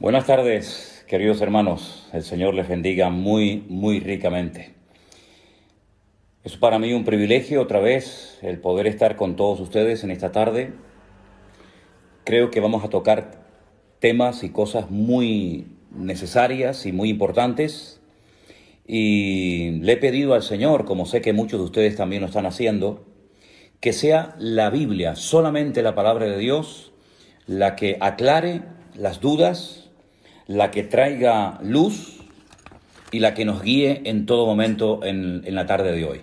Buenas tardes, queridos hermanos. El Señor les bendiga muy ricamente. Es para mí un privilegio otra vez el poder estar con todos ustedes en esta tarde. Creo que vamos a tocar temas y cosas muy necesarias y muy importantes. Y le he pedido al Señor, como sé que muchos de ustedes también lo están haciendo, que sea la Biblia, solamente la palabra de Dios, la que aclare las dudas, la que traiga luz y la que nos guíe en todo momento en la tarde de hoy.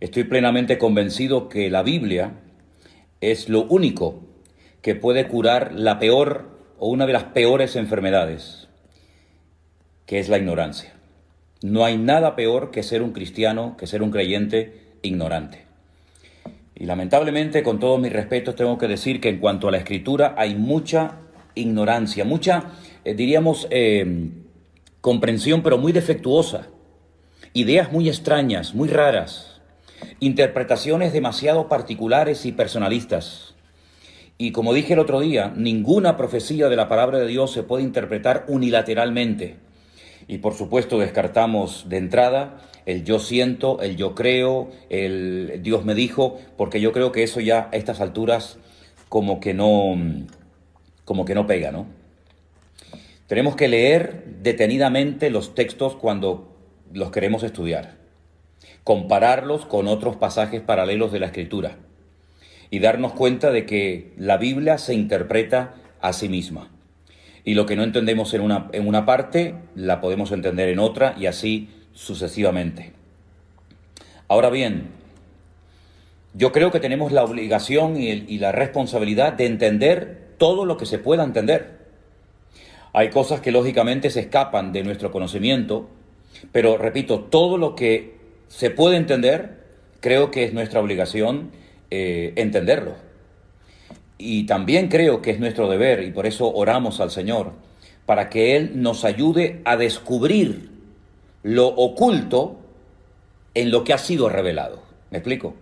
Estoy plenamente convencido que la Biblia es lo único que puede curar la peor o una de las peores enfermedades, que es la ignorancia. No hay nada peor que ser un cristiano, que ser un creyente ignorante. Y lamentablemente, con todos mis respetos, tengo que decir que en cuanto a la Escritura hay mucha ignorancia, mucha, comprensión, pero muy defectuosa, ideas muy extrañas, muy raras, interpretaciones demasiado particulares y personalistas. Y como dije el otro día, ninguna profecía de la palabra de Dios se puede interpretar unilateralmente. Y por supuesto descartamos de entrada el yo siento, el yo creo, el Dios me dijo, porque yo creo que eso ya a estas alturas como que no pega, ¿no? Tenemos que leer detenidamente los textos cuando los queremos estudiar, compararlos con otros pasajes paralelos de la Escritura y darnos cuenta de que la Biblia se interpreta a sí misma. Y lo que no entendemos en una parte, la podemos entender en otra y así sucesivamente. Ahora bien, yo creo que tenemos la obligación y la responsabilidad de entender todo lo que se pueda entender. Hay cosas que lógicamente se escapan de nuestro conocimiento, pero repito, todo lo que se puede entender, creo que es nuestra obligación entenderlo. Y también creo que es nuestro deber, y por eso oramos al Señor, para que Él nos ayude a descubrir lo oculto en lo que ha sido revelado. ¿Me explico?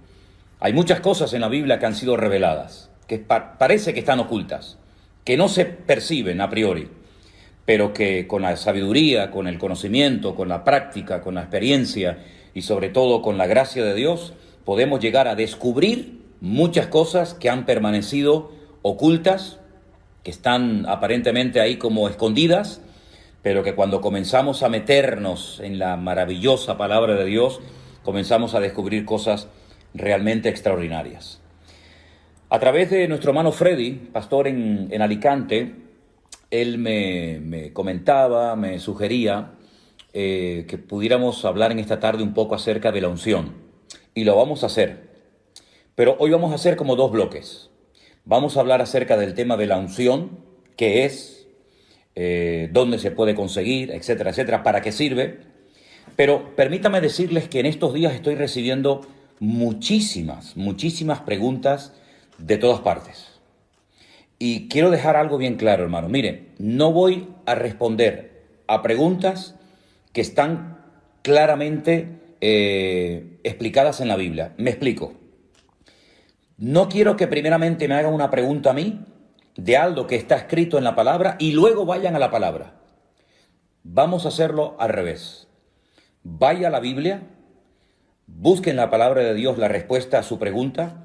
Hay muchas cosas en la Biblia que han sido reveladas, que parece que están ocultas, que no se perciben a priori, pero que con la sabiduría, con el conocimiento, con la práctica, con la experiencia y sobre todo con la gracia de Dios, podemos llegar a descubrir muchas cosas que han permanecido ocultas, que están aparentemente ahí como escondidas, pero que cuando comenzamos a meternos en la maravillosa palabra de Dios, comenzamos a descubrir cosas realmente extraordinarias. A través de nuestro hermano Freddy, pastor en Alicante, él me comentaba, me sugería que pudiéramos hablar en esta tarde un poco acerca de la unción. Y lo vamos a hacer. Pero hoy vamos a hacer como dos bloques. Vamos a hablar acerca del tema de la unción, qué es, dónde se puede conseguir, etcétera, etcétera, para qué sirve. Pero permítame decirles que en estos días estoy recibiendo muchísimas preguntas de todas partes. Y quiero dejar algo bien claro, hermano. Mire, no voy a responder a preguntas que están claramente explicadas en la Biblia. Me explico. No quiero que primeramente me hagan una pregunta a mí de algo que está escrito en la palabra y luego vayan a la palabra. Vamos a hacerlo al revés. Vaya a la Biblia, busque en la palabra de Dios la respuesta a su pregunta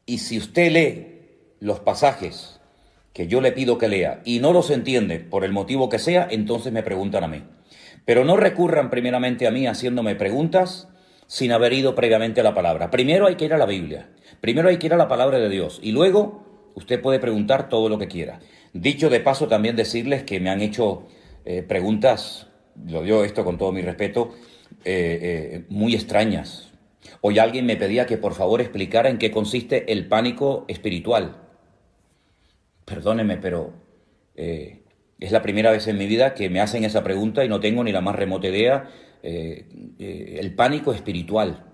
y si usted lee los pasajes que yo le pido que lea y no los entiende por el motivo que sea, entonces me preguntan a mí. Pero no recurran primeramente a mí haciéndome preguntas sin haber ido previamente a la palabra. Primero hay que ir a la Biblia, primero hay que ir a la palabra de Dios y luego usted puede preguntar todo lo que quiera. Dicho de paso, también decirles que me han hecho preguntas, lo digo esto con todo mi respeto, muy extrañas. Hoy alguien me pedía que por favor explicara en qué consiste el pánico espiritual. Perdóneme, pero es la primera vez en mi vida que me hacen esa pregunta y no tengo ni la más remota idea. El pánico espiritual,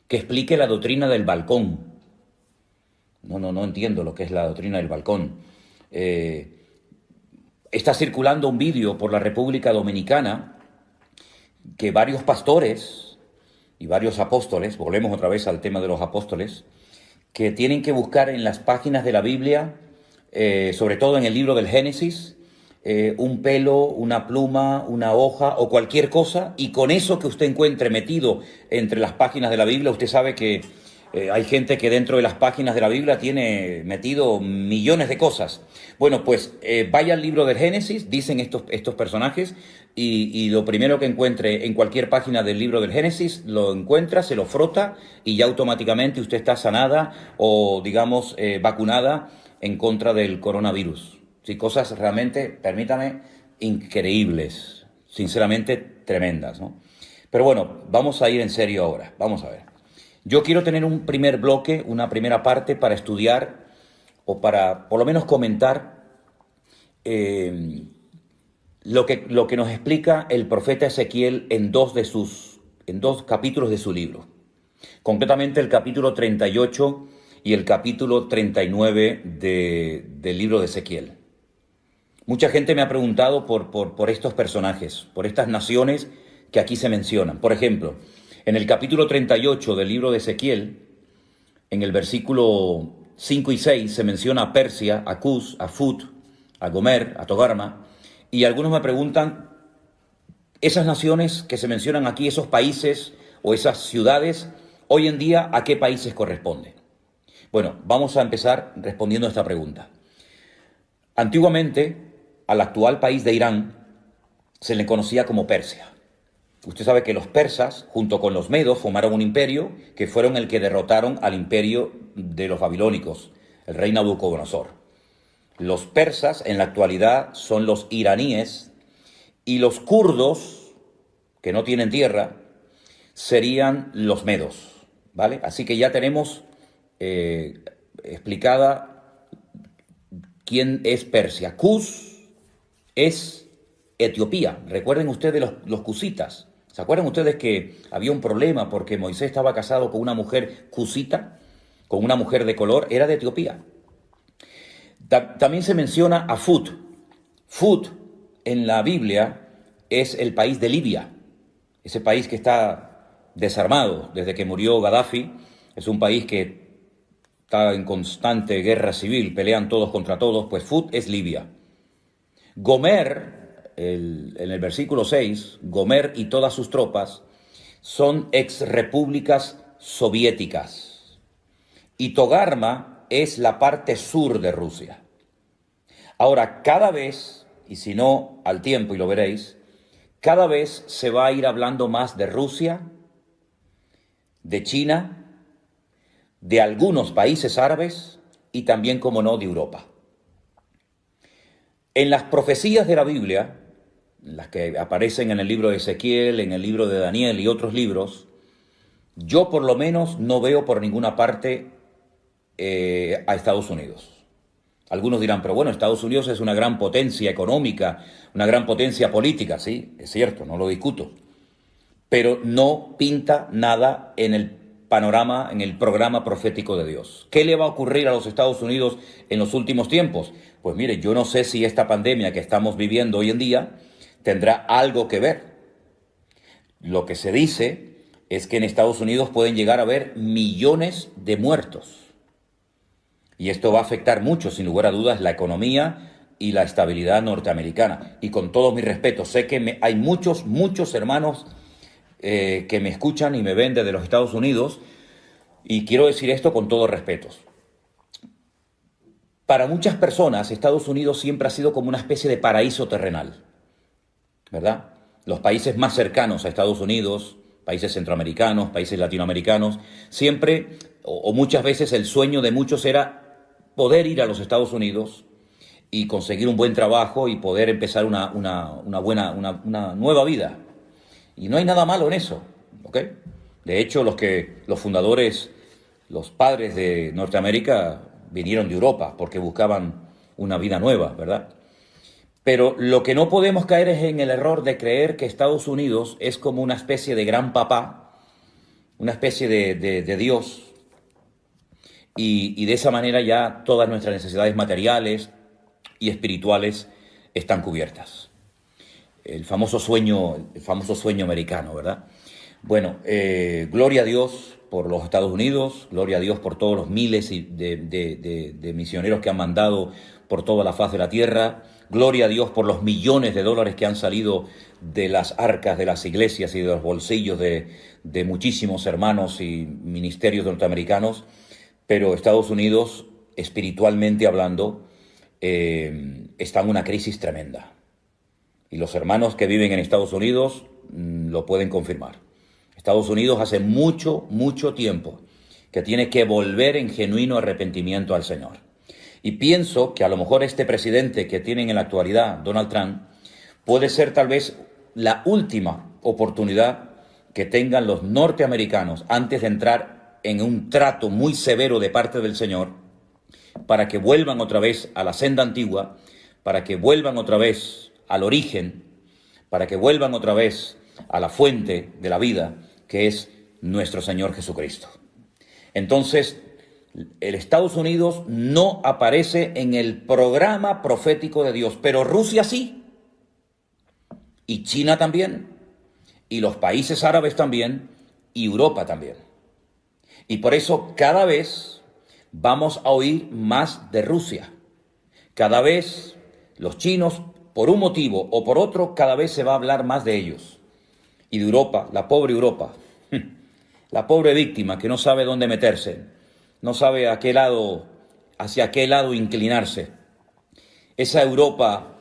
que explique la doctrina del balcón. No entiendo lo que es la doctrina del balcón. Está circulando un vídeo por la República Dominicana que varios pastores y varios apóstoles, volvemos otra vez al tema de los apóstoles, que tienen que buscar en las páginas de la Biblia, sobre todo en el libro del Génesis, un pelo, una pluma, una hoja o cualquier cosa, y con eso que usted encuentre metido entre las páginas de la Biblia, usted sabe que hay gente que dentro de las páginas de la Biblia tiene metido millones de cosas. Bueno, pues vaya al libro del Génesis, dicen estos personajes, y lo primero que encuentre en cualquier página del libro del Génesis, lo encuentra, se lo frota y ya automáticamente usted está sanada o, digamos, vacunada en contra del coronavirus. Sí, cosas realmente, permítame, increíbles, sinceramente tremendas, ¿no? Pero bueno, vamos a ir en serio ahora, vamos a ver. Yo quiero tener un primer bloque, una primera parte para estudiar o para por lo menos comentar lo que nos explica el profeta Ezequiel en dos capítulos de su libro. Concretamente el capítulo 38 y el capítulo 39 del libro de Ezequiel. Mucha gente me ha preguntado por estos personajes, por estas naciones que aquí se mencionan. Por ejemplo, en el capítulo 38 del libro de Ezequiel, en el versículo 5 y 6, se menciona a Persia, a Cus, a Fut, a Gomer, a Togarma, y algunos me preguntan, esas naciones que se mencionan aquí, esos países o esas ciudades, hoy en día, ¿a qué países corresponden? Bueno, vamos a empezar respondiendo a esta pregunta. Antiguamente, al actual país de Irán se le conocía como Persia. Usted sabe que los persas, junto con los medos, formaron un imperio que fueron el que derrotaron al imperio de los babilónicos, el rey Nabucodonosor. Los persas en la actualidad son los iraníes y los kurdos, que no tienen tierra, serían los medos, ¿vale? Así que ya tenemos explicada quién es Persia. Cus es Etiopía. Recuerden ustedes los cusitas. ¿Se acuerdan ustedes que había un problema porque Moisés estaba casado con una mujer cusita, con una mujer de color? Era de Etiopía. También se menciona a Fut. Fut en la Biblia es el país de Libia, ese país que está desarmado desde que murió Gaddafi. Es un país que está en constante guerra civil, pelean todos contra todos, pues Fut es Libia. Gomer, en el versículo 6, Gomer y todas sus tropas son exrepúblicas soviéticas. Y Togarma es la parte sur de Rusia. Ahora, cada vez, y si no al tiempo y lo veréis, cada vez se va a ir hablando más de Rusia, de China, de algunos países árabes y también, como no, de Europa. En las profecías de la Biblia, las que aparecen en el libro de Ezequiel, en el libro de Daniel y otros libros, yo por lo menos no veo por ninguna parte a Estados Unidos. Algunos dirán, pero bueno, Estados Unidos es una gran potencia económica, una gran potencia política, sí, es cierto, no lo discuto, pero no pinta nada en el panorama, en el programa profético de Dios. ¿Qué le va a ocurrir a los Estados Unidos en los últimos tiempos? Pues mire, yo no sé si esta pandemia que estamos viviendo hoy en día tendrá algo que ver. Lo que se dice es que en Estados Unidos pueden llegar a haber millones de muertos. Y esto va a afectar mucho, sin lugar a dudas, la economía y la estabilidad norteamericana. Y con todo mi respeto, sé que hay muchos hermanos que me escuchan y me ven desde los Estados Unidos, y quiero decir esto con todo respeto. Para muchas personas, Estados Unidos siempre ha sido como una especie de paraíso terrenal, ¿verdad? Los países más cercanos a Estados Unidos, países centroamericanos, países latinoamericanos, siempre o muchas veces el sueño de muchos era poder ir a los Estados Unidos y conseguir un buen trabajo y poder empezar una nueva vida. Y no hay nada malo en eso, ¿ok? De hecho, los fundadores, los padres de Norteamérica vinieron de Europa porque buscaban una vida nueva, ¿verdad? Pero lo que no podemos caer es en el error de creer que Estados Unidos es como una especie de gran papá, una especie de Dios, y de esa manera ya todas nuestras necesidades materiales y espirituales están cubiertas. El famoso sueño americano, ¿verdad? Bueno, gloria a Dios por los Estados Unidos, gloria a Dios por todos los miles de misioneros que han mandado por toda la faz de la tierra. Gloria a Dios por los millones de dólares que han salido de las arcas de las iglesias y de los bolsillos de muchísimos hermanos y ministerios norteamericanos. Pero Estados Unidos, espiritualmente hablando, está en una crisis tremenda. Y los hermanos que viven en Estados Unidos lo pueden confirmar. Estados Unidos hace mucho, mucho tiempo que tiene que volver en genuino arrepentimiento al Señor. Y pienso que a lo mejor este presidente que tienen en la actualidad, Donald Trump, puede ser tal vez la última oportunidad que tengan los norteamericanos antes de entrar en un trato muy severo de parte del Señor, para que vuelvan otra vez a la senda antigua, para que vuelvan otra vez al origen, para que vuelvan otra vez a la fuente de la vida, que es nuestro Señor Jesucristo. Entonces, el Estados Unidos no aparece en el programa profético de Dios, pero Rusia sí, y China también, y los países árabes también, y Europa también. Y por eso cada vez vamos a oír más de Rusia. Cada vez los chinos, por un motivo o por otro, cada vez se va a hablar más de ellos. Y de Europa, la pobre Europa, la pobre víctima que no sabe dónde meterse, no sabe hacia qué lado inclinarse. Esa Europa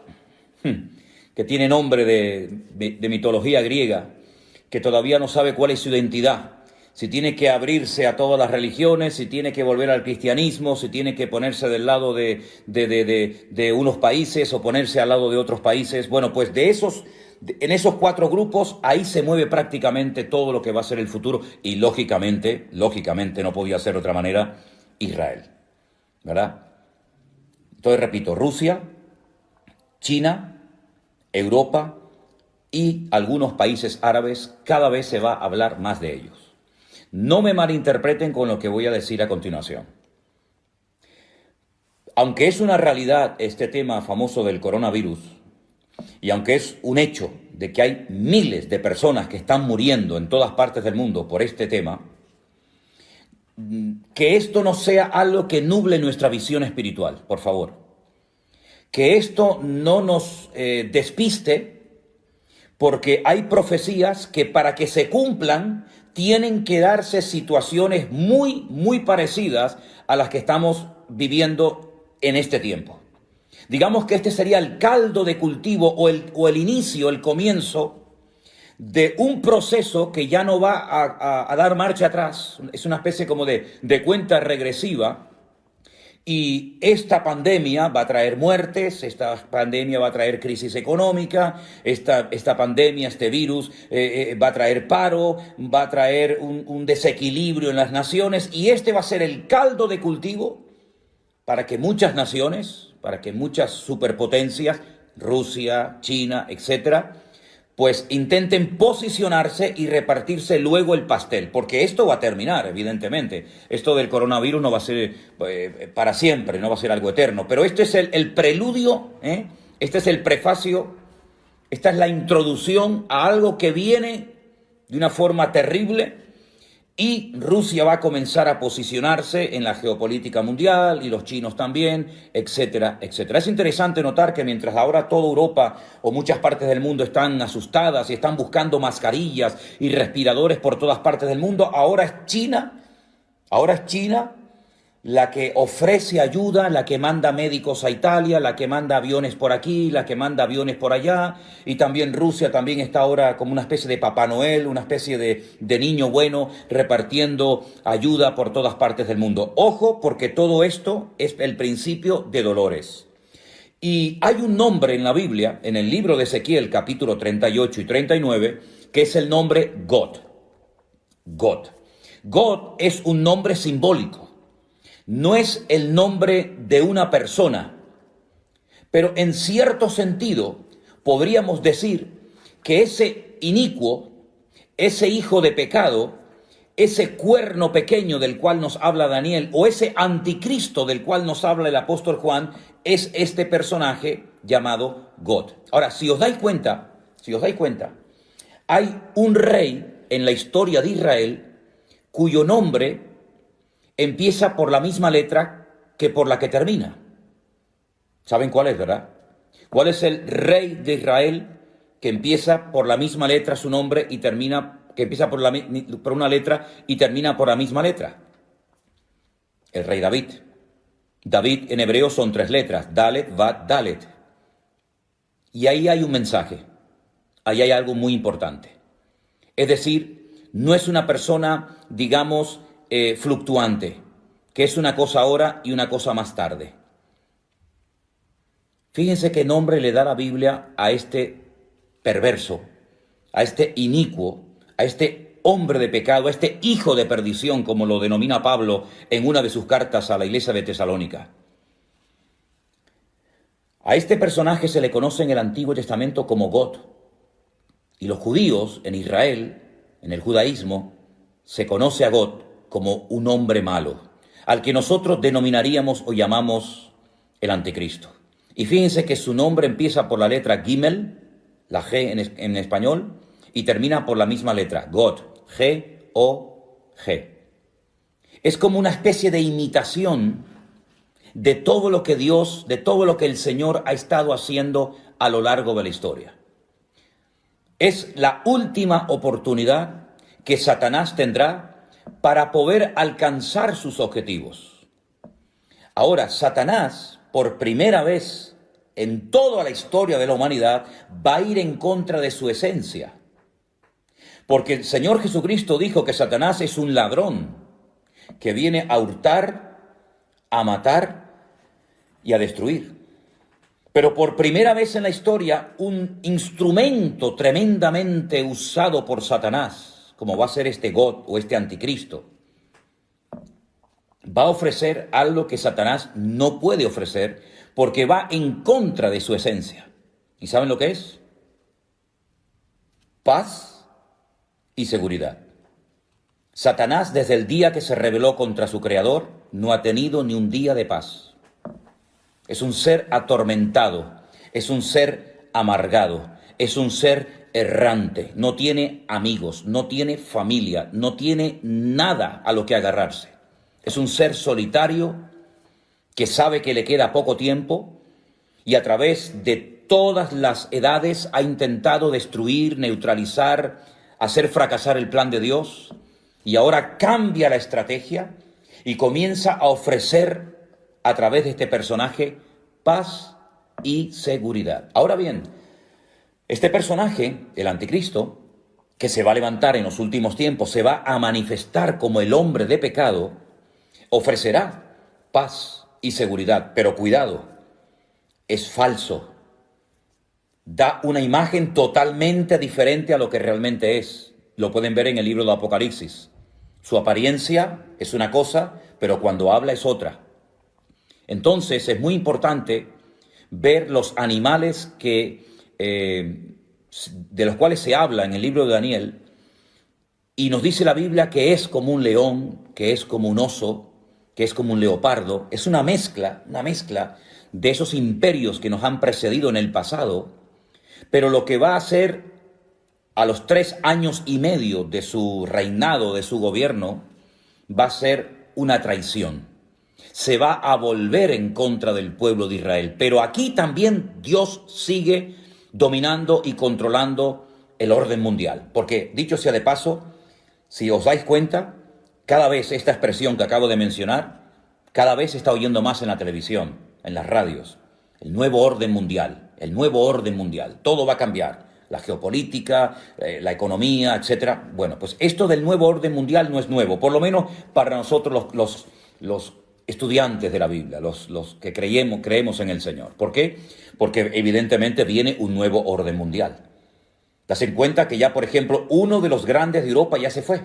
que tiene nombre de mitología griega, que todavía no sabe cuál es su identidad, si tiene que abrirse a todas las religiones, si tiene que volver al cristianismo, si tiene que ponerse del lado de unos países o ponerse al lado de otros países. Bueno, pues en esos cuatro grupos, ahí se mueve prácticamente todo lo que va a ser el futuro. Y lógicamente, no podía ser de otra manera, Israel, ¿verdad? Entonces, repito, Rusia, China, Europa y algunos países árabes, cada vez se va a hablar más de ellos. No me malinterpreten con lo que voy a decir a continuación. Aunque es una realidad este tema famoso del coronavirus, y aunque es un hecho de que hay miles de personas que están muriendo en todas partes del mundo por este tema, que esto no sea algo que nuble nuestra visión espiritual, por favor. Que esto no nos despiste, porque hay profecías que para que se cumplan tienen que darse situaciones muy, muy parecidas a las que estamos viviendo en este tiempo. Digamos que este sería el caldo de cultivo o el inicio, el comienzo de un proceso que ya no va a dar marcha atrás. Es una especie como de cuenta regresiva. Y esta pandemia va a traer muertes, esta pandemia va a traer crisis económica, esta pandemia, este virus va a traer paro, va a traer un desequilibrio en las naciones, y este va a ser el caldo de cultivo para que muchas naciones, para que muchas superpotencias, Rusia, China, etcétera, pues intenten posicionarse y repartirse luego el pastel, porque esto va a terminar, evidentemente. Esto del coronavirus no va a ser para siempre, no va a ser algo eterno, pero este es el preludio, este es el prefacio, esta es la introducción a algo que viene de una forma terrible, y Rusia va a comenzar a posicionarse en la geopolítica mundial, y los chinos también, etcétera, etcétera. Es interesante notar que mientras ahora toda Europa o muchas partes del mundo están asustadas y están buscando mascarillas y respiradores por todas partes del mundo, ahora es China la que ofrece ayuda, la que manda médicos a Italia, la que manda aviones por aquí, la que manda aviones por allá, y también Rusia también está ahora como una especie de Papá Noel, una especie de niño bueno repartiendo ayuda por todas partes del mundo. Ojo, porque todo esto es el principio de dolores. Y hay un nombre en la Biblia, en el libro de Ezequiel, capítulo 38 y 39, que es el nombre God. God. God es un nombre simbólico. No es el nombre de una persona, pero en cierto sentido podríamos decir que ese inicuo, ese hijo de pecado, ese cuerno pequeño del cual nos habla Daniel, o ese anticristo del cual nos habla el apóstol Juan, es este personaje llamado God. Ahora, si os dais cuenta, hay un rey en la historia de Israel cuyo nombre empieza por la misma letra que por la que termina. ¿Saben cuál es, verdad? ¿Cuál es el rey de Israel que empieza por la misma letra su nombre y termina, que empieza por una letra y termina por la misma letra? El rey David. David en hebreo son 3 letras, Dalet, Vat, Dalet. Y ahí hay un mensaje, ahí hay algo muy importante. Es decir, no es una persona, digamos, fluctuante, que es una cosa ahora y una cosa más tarde. Fíjense qué nombre le da la Biblia a este perverso, a este inicuo, a este hombre de pecado, a este hijo de perdición, como lo denomina Pablo en una de sus cartas a la iglesia de Tesalónica. A este personaje se le conoce en el Antiguo Testamento como God. Y los judíos en Israel, en el judaísmo, se conoce a God como un hombre malo, al que nosotros denominaríamos o llamamos el anticristo. Y fíjense que su nombre empieza por la letra Gimel, la G en español, y termina por la misma letra, God, G-O-G. Es como una especie de imitación de todo lo que Dios, de todo lo que el Señor ha estado haciendo a lo largo de la historia. Es la última oportunidad que Satanás tendrá para poder alcanzar sus objetivos. Ahora, Satanás, por primera vez en toda la historia de la humanidad, va a ir en contra de su esencia. Porque el Señor Jesucristo dijo que Satanás es un ladrón que viene a hurtar, a matar y a destruir. Pero por primera vez en la historia, un instrumento tremendamente usado por Satanás, como va a ser este God o este anticristo, va a ofrecer algo que Satanás no puede ofrecer porque va en contra de su esencia. ¿Y saben lo que es? Paz y seguridad. Satanás, desde el día que se rebeló contra su creador, no ha tenido ni un día de paz. Es un ser atormentado, es un ser amargado, es un ser errante, no tiene amigos, no tiene familia, no tiene nada a lo que agarrarse. Es un ser solitario que sabe que le queda poco tiempo y a través de todas las edades ha intentado destruir, neutralizar, hacer fracasar el plan de Dios, y ahora cambia la estrategia y comienza a ofrecer a través de este personaje paz y seguridad. Ahora bien, este personaje, el anticristo, que se va a levantar en los últimos tiempos, se va a manifestar como el hombre de pecado, ofrecerá paz y seguridad, pero cuidado, es falso. Da una imagen totalmente diferente a lo que realmente es. Lo pueden ver en el libro de Apocalipsis. Su apariencia es una cosa, pero cuando habla es otra. Entonces es muy importante ver los animales de los cuales se habla en el libro de Daniel, y nos dice la Biblia que es como un león, que es como un oso, que es como un leopardo. Es una mezcla de esos imperios que nos han precedido en el pasado, pero lo que va a hacer a los 3 años y medio de su reinado, de su gobierno, va a ser una traición. Se va a volver en contra del pueblo de Israel. Pero aquí también Dios sigue dominando y controlando el orden mundial. Porque, dicho sea de paso, si os dais cuenta, cada vez esta expresión que acabo de mencionar, cada vez se está oyendo más en la televisión, en las radios. El nuevo orden mundial, el nuevo orden mundial. Todo va a cambiar. La geopolítica, la economía, etcétera. Bueno, pues esto del nuevo orden mundial no es nuevo, por lo menos para nosotros los estudiantes de la Biblia, los que creemos en el Señor. ¿Por qué? Porque evidentemente viene un nuevo orden mundial. Das en cuenta que ya, por ejemplo, uno de los grandes de Europa ya se fue.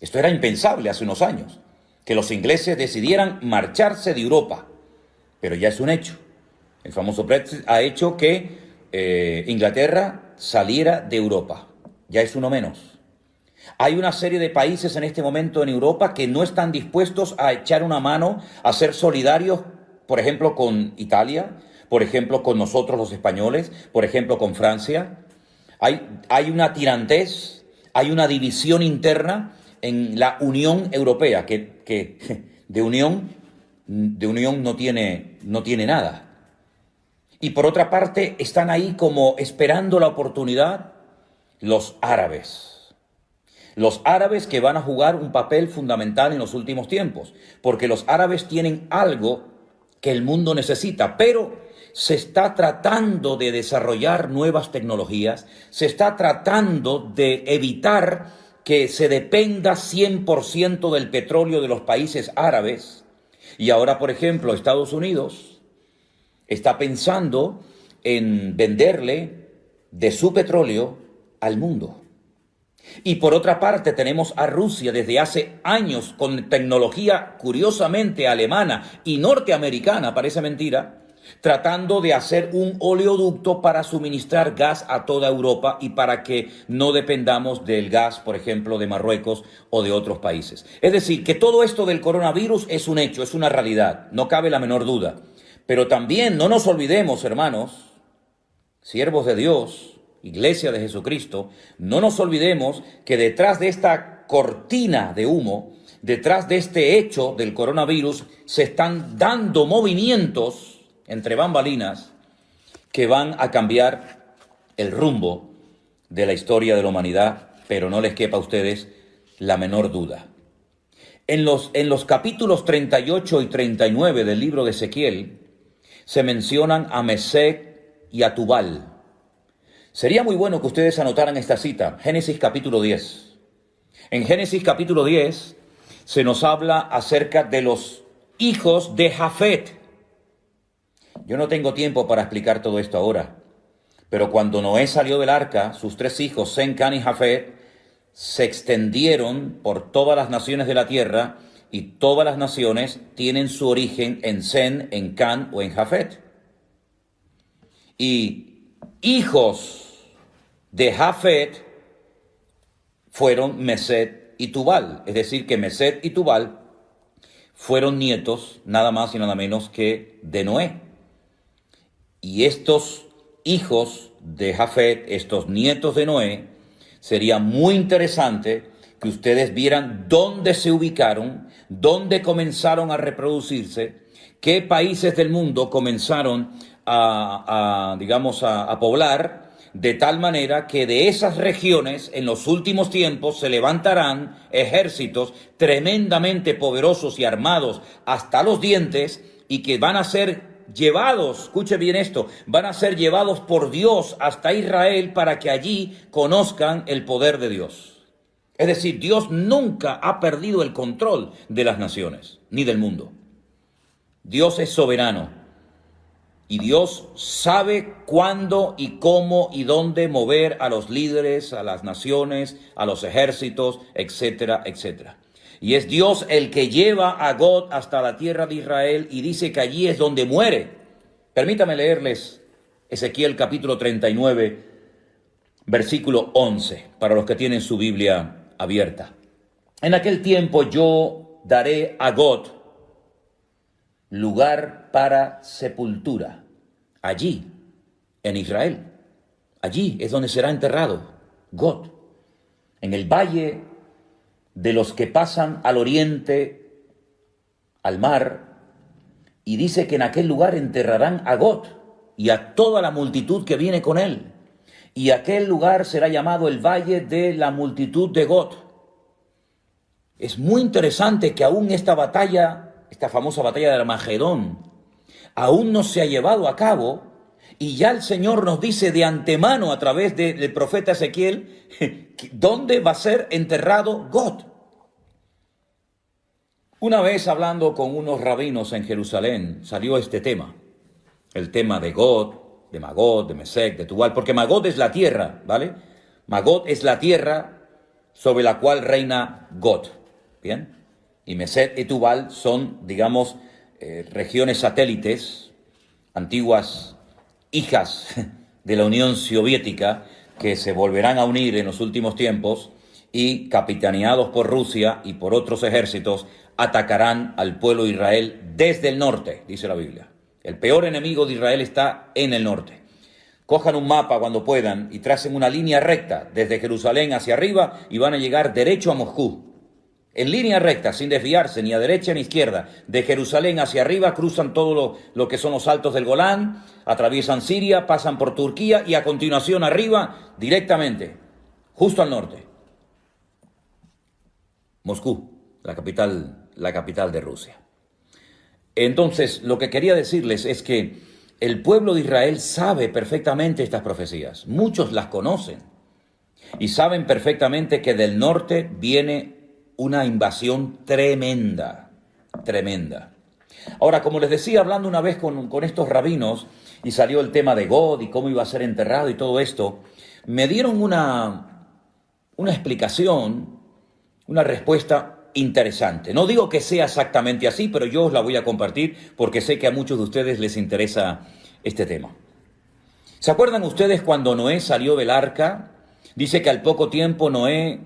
Esto era impensable hace unos años, que los ingleses decidieran marcharse de Europa, pero ya es un hecho. El famoso Brexit ha hecho que Inglaterra saliera de Europa. Ya es uno menos. Hay una serie de países en este momento en Europa que no están dispuestos a echar una mano, a ser solidarios, por ejemplo, con Italia, por ejemplo, con nosotros los españoles, por ejemplo, con Francia. Hay una tirantez, hay una división interna en la Unión Europea, que de unión no tiene nada. Y por otra parte, están ahí como esperando la oportunidad los árabes. Los árabes que van a jugar un papel fundamental en los últimos tiempos, porque los árabes tienen algo que el mundo necesita, pero se está tratando de desarrollar nuevas tecnologías, se está tratando de evitar que se dependa 100% del petróleo de los países árabes. Y ahora, por ejemplo, Estados Unidos está pensando en venderle de su petróleo al mundo. Y por otra parte tenemos a Rusia desde hace años con tecnología curiosamente alemana y norteamericana, parece mentira, tratando de hacer un oleoducto para suministrar gas a toda Europa y para que no dependamos del gas, por ejemplo, de Marruecos o de otros países. Es decir, que todo esto del coronavirus es un hecho, es una realidad, no cabe la menor duda. Pero también no nos olvidemos, hermanos, siervos de Dios, Iglesia de Jesucristo, no nos olvidemos que detrás de esta cortina de humo, detrás de este hecho del coronavirus, se están dando movimientos entre bambalinas que van a cambiar el rumbo de la historia de la humanidad, pero no les quepa a ustedes la menor duda. En los capítulos 38 y 39 del libro de Ezequiel se mencionan a Mesec y a Tubal. Sería muy bueno que ustedes anotaran esta cita, Génesis capítulo 10. En Génesis capítulo 10 se nos habla acerca de los hijos de Jafet. Yo no tengo tiempo para explicar todo esto ahora, pero cuando Noé salió del arca, sus tres hijos, Sem, Can y Jafet, se extendieron por todas las naciones de la tierra y todas las naciones tienen su origen en Sem, en Can o en Jafet. Y hijos de Jafet fueron Mesec y Tubal, es decir, que Mesec y Tubal fueron nietos nada más y nada menos que de Noé. Y estos hijos de Jafet, estos nietos de Noé, sería muy interesante que ustedes vieran dónde se ubicaron, dónde comenzaron a reproducirse, qué países del mundo comenzaron a poblar, de tal manera que de esas regiones en los últimos tiempos se levantarán ejércitos tremendamente poderosos y armados hasta los dientes y que van a ser llevados, escuche bien esto, van a ser llevados por Dios hasta Israel para que allí conozcan el poder de Dios. Es decir, Dios nunca ha perdido el control de las naciones, ni del mundo. Dios es soberano. Y Dios sabe cuándo y cómo y dónde mover a los líderes, a las naciones, a los ejércitos, etcétera, etcétera. Y es Dios el que lleva a God hasta la tierra de Israel y dice que allí es donde muere. Permítame leerles Ezequiel capítulo 39, versículo 11, para los que tienen su Biblia abierta. En aquel tiempo yo daré a God lugar para sepultura. Allí, en Israel, allí es donde será enterrado God, en el valle de los que pasan al oriente, al mar, y dice que en aquel lugar enterrarán a God y a toda la multitud que viene con él, y aquel lugar será llamado el valle de la multitud de God. Es muy interesante que aún esta batalla, esta famosa batalla de Armagedón, aún no se ha llevado a cabo, y ya el Señor nos dice de antemano a través del profeta Ezequiel dónde va a ser enterrado God. Una vez hablando con unos rabinos en Jerusalén salió este tema, el tema de God, de Magog, de Mesec, de Tubal, porque Magog es la tierra, ¿vale? Magog es la tierra sobre la cual reina God, ¿bien? Y Mesec y Tubal son, digamos, regiones satélites, antiguas hijas de la Unión Soviética, que se volverán a unir en los últimos tiempos y, capitaneados por Rusia y por otros ejércitos, atacarán al pueblo de Israel desde el norte, dice la Biblia. El peor enemigo de Israel está en el norte. Cojan un mapa cuando puedan y tracen una línea recta desde Jerusalén hacia arriba y van a llegar derecho a Moscú. en línea recta, sin desviarse ni a derecha ni a izquierda, de Jerusalén hacia arriba, cruzan todo lo que son los altos del Golán, atraviesan Siria, pasan por Turquía y a continuación arriba, directamente, justo al norte. Moscú, la capital de Rusia. Entonces, lo que quería decirles es que el pueblo de Israel sabe perfectamente estas profecías. Muchos las conocen y saben perfectamente que del norte viene una invasión tremenda, tremenda. Ahora, como les decía, hablando una vez con estos rabinos, y salió el tema de God y cómo iba a ser enterrado y todo esto, me dieron una explicación, una respuesta interesante. No digo que sea exactamente así, pero yo os la voy a compartir porque sé que a muchos de ustedes les interesa este tema. ¿Se acuerdan ustedes cuando Noé salió del arca? Dice que al poco tiempo Noé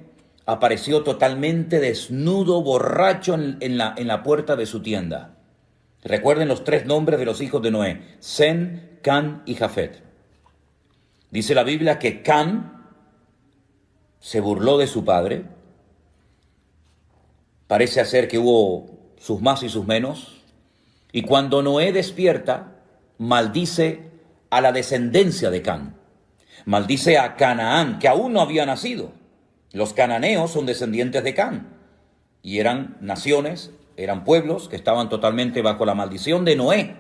apareció totalmente desnudo, borracho en la puerta de su tienda. Recuerden los 3 nombres de los hijos de Noé: Sem, Can y Jafet. Dice la Biblia que Can se burló de su padre. Parece ser que hubo sus más y sus menos. Y cuando Noé despierta, maldice a la descendencia de Can. Maldice a Canaán, que aún no había nacido. Los cananeos son descendientes de Can. Y eran naciones, eran pueblos que estaban totalmente bajo la maldición de Noé.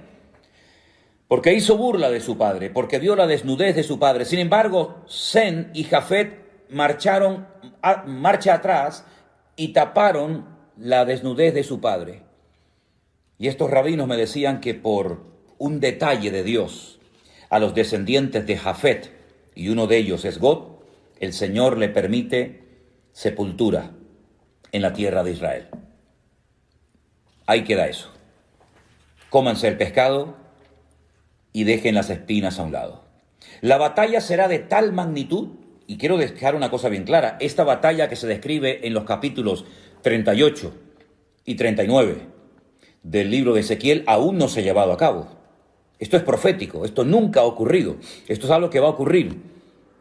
Porque hizo burla de su padre, porque vio la desnudez de su padre. Sin embargo, Sem y Jafet marcharon marcha atrás y taparon la desnudez de su padre. Y estos rabinos me decían que por un detalle de Dios a los descendientes de Jafet, y uno de ellos es God, el Señor le permite sepultura en la tierra de Israel. Ahí queda eso. Cómanse el pescado y dejen las espinas a un lado. La batalla será de tal magnitud, y quiero dejar una cosa bien clara, esta batalla que se describe en los capítulos 38 y 39 del libro de Ezequiel aún no se ha llevado a cabo. Esto es profético, esto nunca ha ocurrido. Esto es algo que va a ocurrir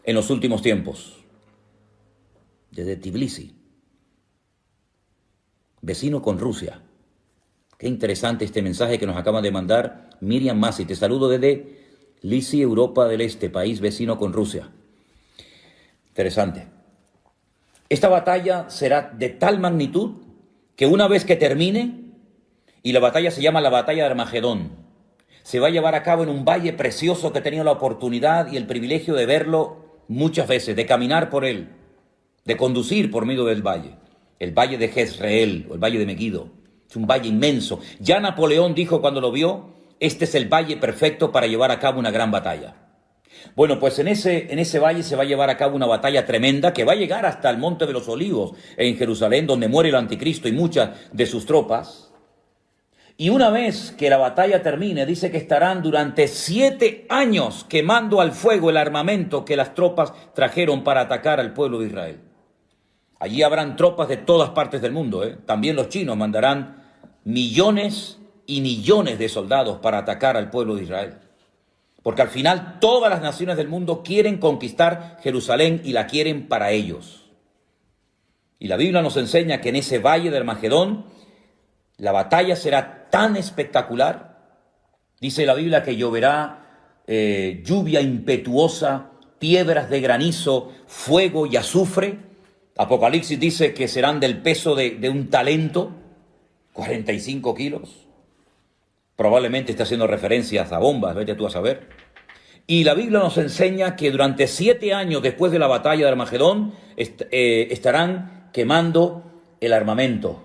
en los últimos tiempos. Desde Tbilisi, vecino con Rusia. Qué interesante este mensaje que nos acaba de mandar Miriam Masi. Te saludo desde Tbilisi, Europa del Este, país vecino con Rusia. Interesante. Esta batalla será de tal magnitud que una vez que termine, y la batalla se llama la batalla de Armagedón, se va a llevar a cabo en un valle precioso que he tenido la oportunidad y el privilegio de verlo muchas veces, de caminar por él, de conducir por medio del valle. El valle de Jezreel o el valle de Megiddo. Es un valle inmenso. Ya Napoleón dijo cuando lo vio, este es el valle perfecto para llevar a cabo una gran batalla. Bueno, pues en ese valle se va a llevar a cabo una batalla tremenda que va a llegar hasta el Monte de los Olivos en Jerusalén, donde muere el anticristo y muchas de sus tropas. Y una vez que la batalla termine, dice que estarán durante 7 años quemando al fuego el armamento que las tropas trajeron para atacar al pueblo de Israel. Allí habrán tropas de todas partes del mundo, También los chinos mandarán millones y millones de soldados para atacar al pueblo de Israel. Porque al final todas las naciones del mundo quieren conquistar Jerusalén y la quieren para ellos. Y la Biblia nos enseña que en ese valle del Armagedón la batalla será tan espectacular. Dice la Biblia que lloverá lluvia impetuosa, piedras de granizo, fuego y azufre. Apocalipsis dice que serán del peso de un talento, 45 kilos. Probablemente está haciendo referencias a bombas, vete tú a saber. Y la Biblia nos enseña que durante 7 años después de la batalla de Armagedón estarán quemando el armamento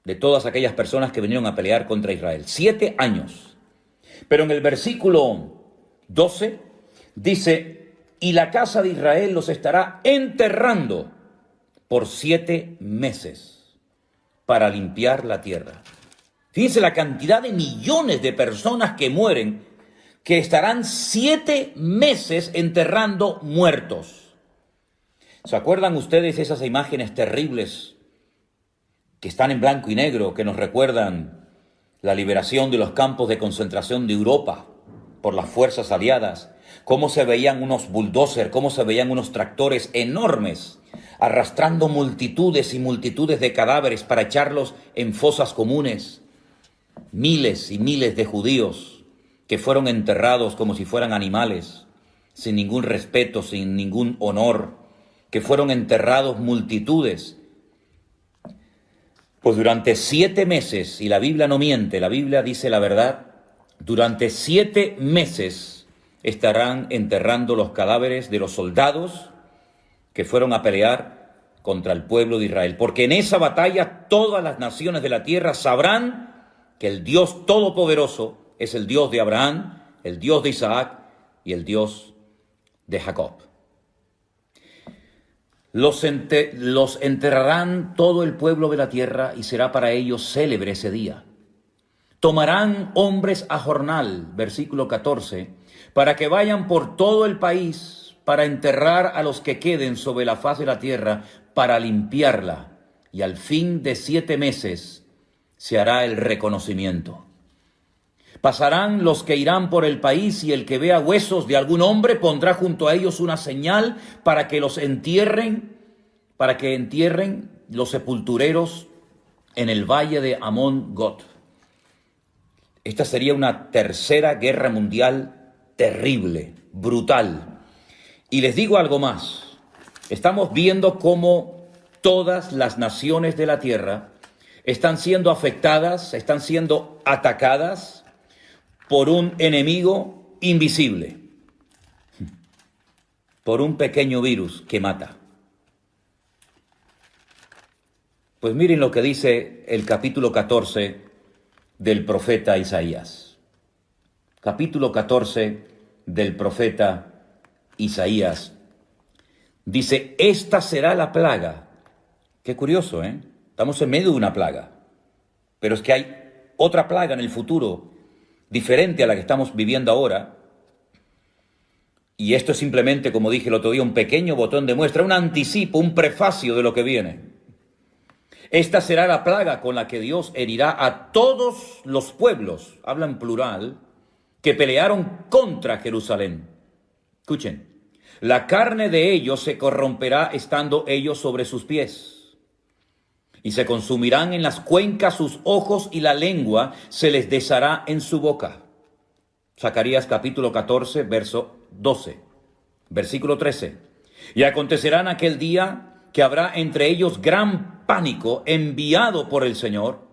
de todas aquellas personas que vinieron a pelear contra Israel. 7 años. Pero en el versículo 12 dice, y la casa de Israel los estará enterrando por 7 meses para limpiar la tierra. Fíjense la cantidad de millones de personas que mueren, que estarán 7 meses enterrando muertos. ¿Se acuerdan ustedes esas imágenes terribles que están en blanco y negro, que nos recuerdan la liberación de los campos de concentración de Europa por las fuerzas aliadas? Cómo se veían unos bulldozers, cómo se veían unos tractores enormes arrastrando multitudes y multitudes de cadáveres para echarlos en fosas comunes. Miles y miles de judíos que fueron enterrados como si fueran animales, sin ningún respeto, sin ningún honor, que fueron enterrados multitudes. Pues durante 7 meses, y la Biblia no miente, la Biblia dice la verdad, durante 7 meses estarán enterrando los cadáveres de los soldados que fueron a pelear contra el pueblo de Israel. Porque en esa batalla todas las naciones de la tierra sabrán que el Dios Todopoderoso es el Dios de Abraham, el Dios de Isaac y el Dios de Jacob. Los enterrarán todo el pueblo de la tierra y será para ellos célebre ese día. Tomarán hombres a jornal, versículo 14, para que vayan por todo el país para enterrar a los que queden sobre la faz de la tierra, para limpiarla, y al fin de 7 meses se hará el reconocimiento. Pasarán los que irán por el país, y el que vea huesos de algún hombre pondrá junto a ellos una señal para que entierren los sepultureros en el valle de Amón-Gad. Esta sería una tercera guerra mundial terrible, brutal. Y les digo algo más. Estamos viendo cómo todas las naciones de la tierra están siendo afectadas, están siendo atacadas por un enemigo invisible, por un pequeño virus que mata. Pues miren lo que dice el capítulo 14 del profeta Isaías. Capítulo 14 del profeta Isaías. Dice, esta será la plaga. Qué curioso, ¿eh? Estamos en medio de una plaga. Pero es que hay otra plaga en el futuro, diferente a la que estamos viviendo ahora. Y esto es simplemente, como dije el otro día, un pequeño botón de muestra, un anticipo, un prefacio de lo que viene. Esta será la plaga con la que Dios herirá a todos los pueblos, habla en plural, que pelearon contra Jerusalén. Escuchen, la carne de ellos se corromperá estando ellos sobre sus pies, y se consumirán en las cuencas sus ojos, y la lengua se les deshará en su boca. Zacarías capítulo 14, verso 12, versículo 13. Y acontecerá en aquel día que habrá entre ellos gran pánico enviado por el Señor.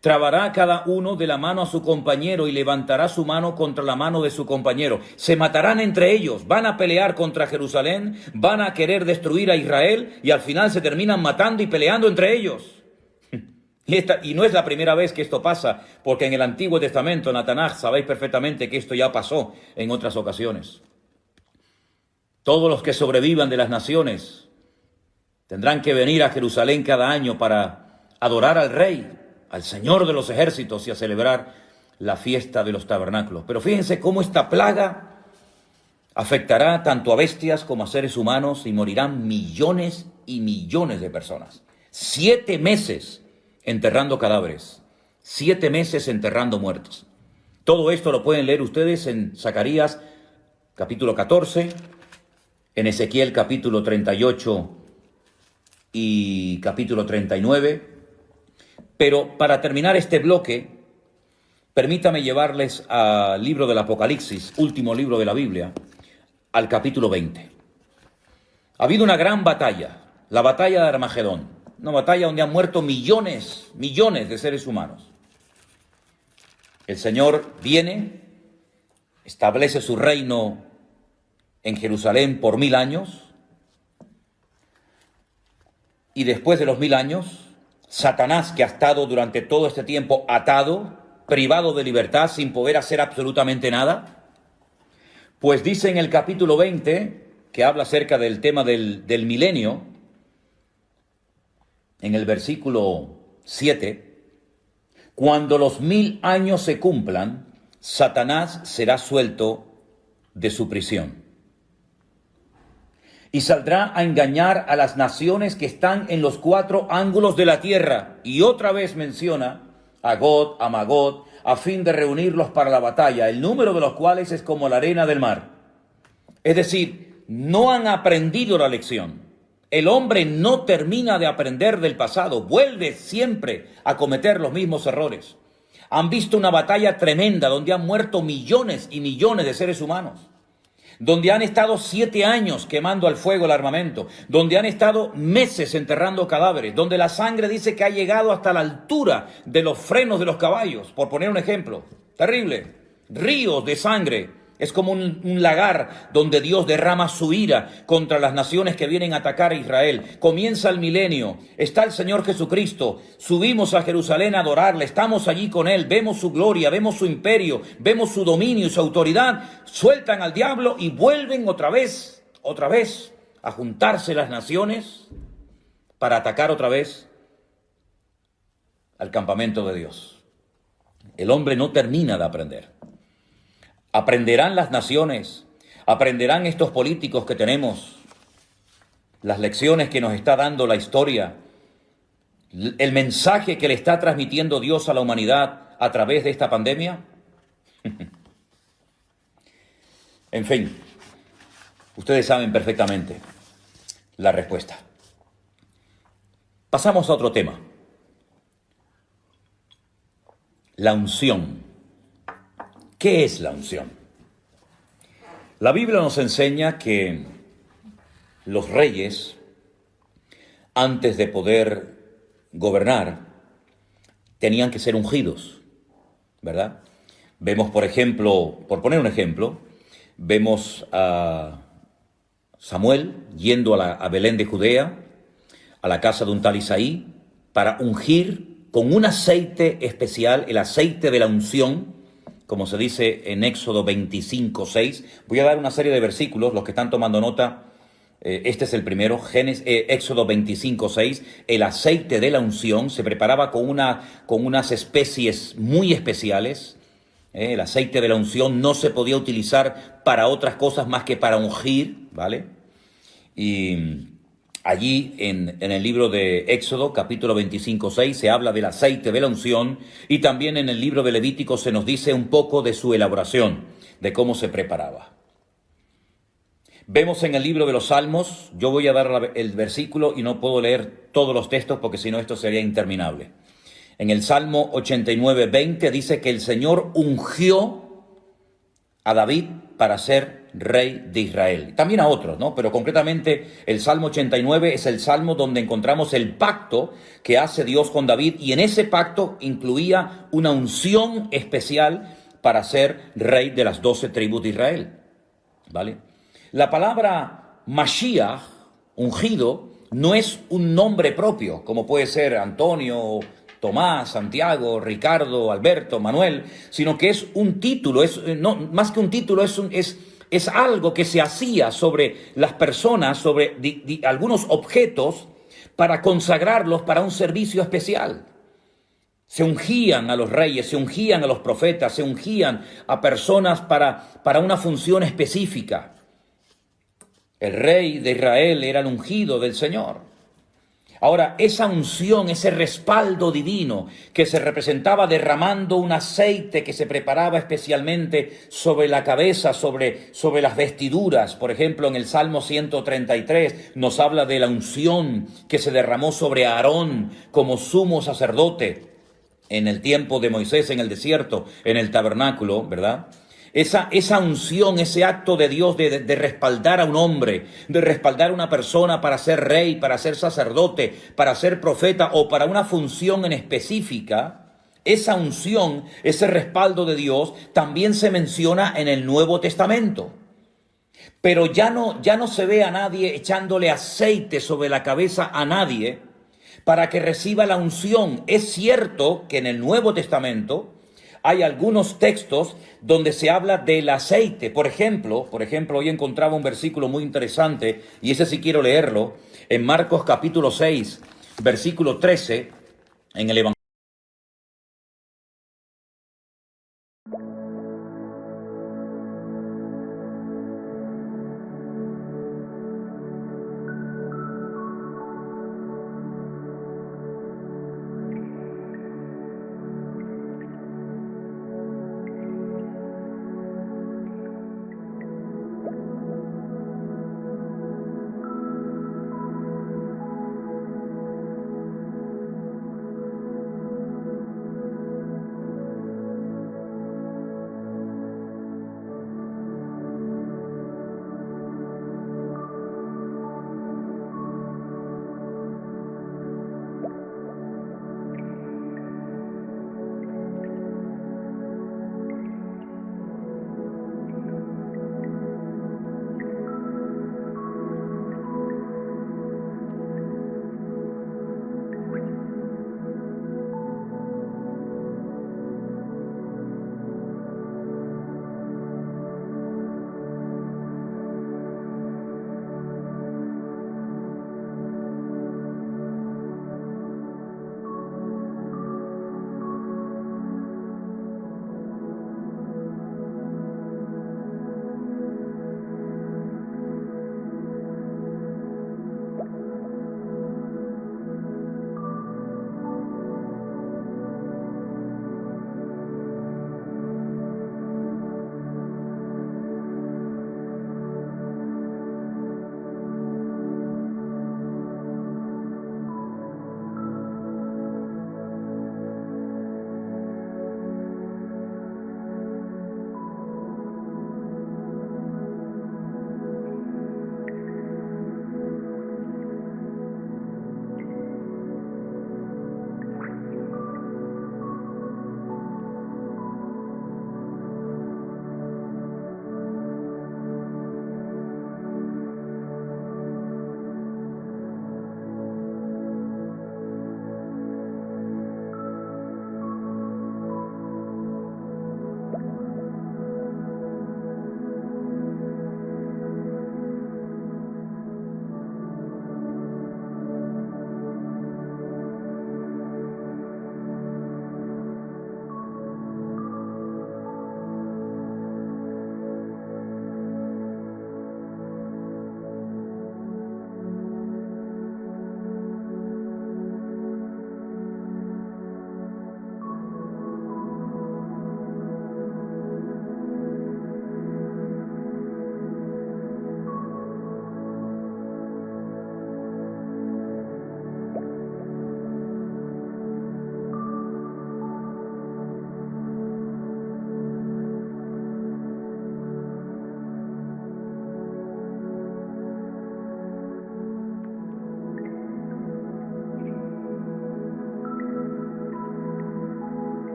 Trabará cada uno de la mano a su compañero y levantará su mano contra la mano de su compañero. Se matarán entre ellos, van a pelear contra Jerusalén, van a querer destruir a Israel y al final se terminan matando y peleando entre ellos. Y no es la primera vez que esto pasa, porque en el Antiguo Testamento, en la Tanaj, sabéis perfectamente que esto ya pasó en otras ocasiones. Todos los que sobrevivan de las naciones tendrán que venir a Jerusalén cada año para adorar al Rey, al Señor de los ejércitos, y a celebrar la fiesta de los tabernáculos. Pero fíjense cómo esta plaga afectará tanto a bestias como a seres humanos, y morirán millones y millones de personas. 7 meses enterrando cadáveres, 7 meses enterrando muertos. Todo esto lo pueden leer ustedes en Zacarías capítulo 14, en Ezequiel capítulo 38 y capítulo 39. Pero para terminar este bloque, permítame llevarles al libro del Apocalipsis, último libro de la Biblia, al capítulo 20. Ha habido una gran batalla, la batalla de Armagedón, una batalla donde han muerto millones de seres humanos. El Señor viene, establece su reino en Jerusalén por 1000 años, y después de los 1000 años, Satanás, que ha estado durante todo este tiempo atado, privado de libertad, sin poder hacer absolutamente nada, pues dice en el capítulo 20, que habla acerca del tema del milenio, en el versículo 7, cuando los 1000 años se cumplan, Satanás será suelto de su prisión y saldrá a engañar a las naciones que están en los 4 ángulos de la tierra. Y otra vez menciona a Gog, a Magog, a fin de reunirlos para la batalla, el número de los cuales es como la arena del mar. Es decir, no han aprendido la lección. El hombre no termina de aprender del pasado, vuelve siempre a cometer los mismos errores. Han visto una batalla tremenda donde han muerto millones y millones de seres humanos, donde han estado 7 años quemando al fuego el armamento, donde han estado meses enterrando cadáveres, donde la sangre dice que ha llegado hasta la altura de los frenos de los caballos, por poner un ejemplo. Terrible. Ríos de sangre. Es como un lagar donde Dios derrama su ira contra las naciones que vienen a atacar a Israel. Comienza el milenio, está el Señor Jesucristo, subimos a Jerusalén a adorarle, estamos allí con Él, vemos su gloria, vemos su imperio, vemos su dominio y su autoridad, sueltan al diablo y vuelven otra vez a juntarse las naciones para atacar otra vez al campamento de Dios. El hombre no termina de aprender. Aprenderán las naciones, aprenderán estos políticos que tenemos, las lecciones que nos está dando la historia, el mensaje que le está transmitiendo Dios a la humanidad a través de esta pandemia. En fin, ustedes saben perfectamente la respuesta. Pasamos a otro tema. La unción. ¿Qué es la unción? La Biblia nos enseña que los reyes, antes de poder gobernar, tenían que ser ungidos, ¿verdad? Vemos, por ejemplo, por poner un ejemplo, vemos a Samuel yendo a Belén de Judea, a la casa de un tal Isaí, para ungir con un aceite especial, el aceite de la unción, como se dice en Éxodo 25:6. Voy a dar una serie de versículos, los que están tomando nota, este es el primero, Éxodo 25:6. El aceite de la unción se preparaba con unas especies muy especiales. El aceite de la unción no se podía utilizar para otras cosas más que para ungir, ¿vale? Y allí en el libro de Éxodo, capítulo 25:6, se habla del aceite de la unción, y también en el libro de Levítico se nos dice un poco de su elaboración, de cómo se preparaba. Vemos en el libro de los Salmos, yo voy a dar el versículo y no puedo leer todos los textos porque si no esto sería interminable. En el Salmo 89:20 dice que el Señor ungió a David para ser rey de Israel. También a otros, ¿no? Pero concretamente el Salmo 89 es el salmo donde encontramos el pacto que hace Dios con David, y en ese pacto incluía una unción especial para ser rey de las 12 tribus de Israel, ¿vale? La palabra Mashiach, ungido, no es un nombre propio, como puede ser Antonio, Tomás, Santiago, Ricardo, Alberto, Manuel, sino que es un título, más que un título, es algo que se hacía sobre las personas, sobre algunos objetos, para consagrarlos para un servicio especial. Se ungían a los reyes, se ungían a los profetas, se ungían a personas para una función específica. El rey de Israel era el ungido del Señor. Ahora, esa unción, ese respaldo divino que se representaba derramando un aceite que se preparaba especialmente sobre la cabeza, sobre las vestiduras. Por ejemplo, en el Salmo 133 nos habla de la unción que se derramó sobre Aarón como sumo sacerdote en el tiempo de Moisés en el desierto, en el tabernáculo, ¿verdad? Esa unción, ese acto de Dios de respaldar a un hombre, de respaldar a una persona para ser rey, para ser sacerdote, para ser profeta o para una función en específica, esa unción, ese respaldo de Dios también se menciona en el Nuevo Testamento. Pero ya no se ve a nadie echándole aceite sobre la cabeza a nadie para que reciba la unción. Es cierto que en el Nuevo Testamento hay algunos textos donde se habla del aceite. Por ejemplo, hoy encontraba un versículo muy interesante, y ese sí quiero leerlo, en Marcos capítulo 6, versículo 13, en el Evangelio.